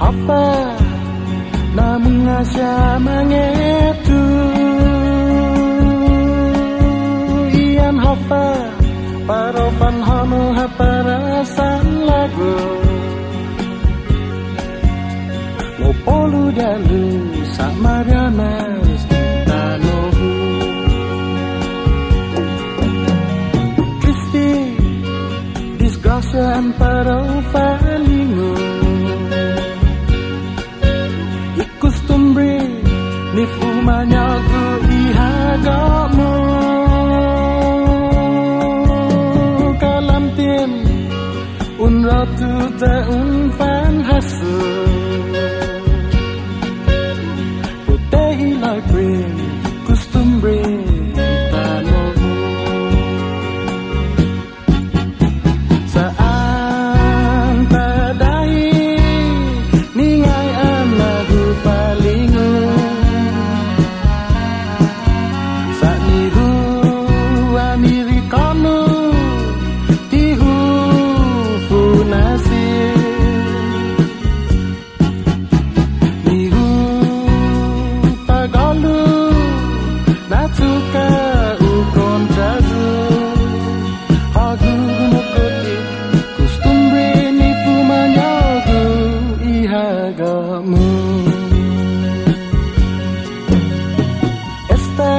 Apa namun asya mangetu Ian hopa Paropan hono haparasan lagu Lopolu dalu samaramas tanohu Kristi disgasan parofalingu Ikus tumbre nifumanyaku ihagamu Kalamtin unratu ta unfan hasu Putehi like rain kustumbre tanomu Saan padai ningai anahu palingu Saat niru amiri kono tihu funasi Niru pagalu natuka ukon trazu Hagu mukoti kustumbre nifu manyagu ihagamu Esta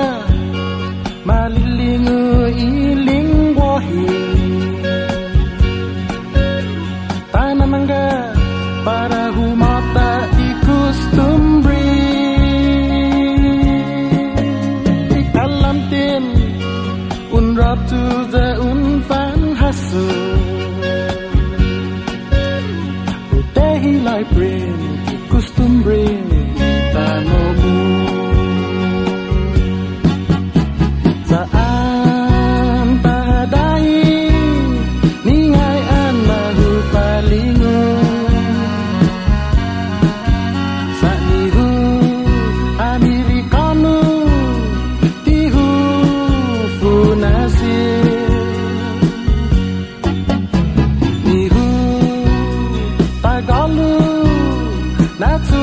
malilingu iling wahi Tanamangga para humata ikustumbre Kalamtin unratu za unfan hasu Putehi like rain kustumbre tanomu Saan padai ningai anahu palingu Saat niru amiri kono tihu funasi Niru tagalu natu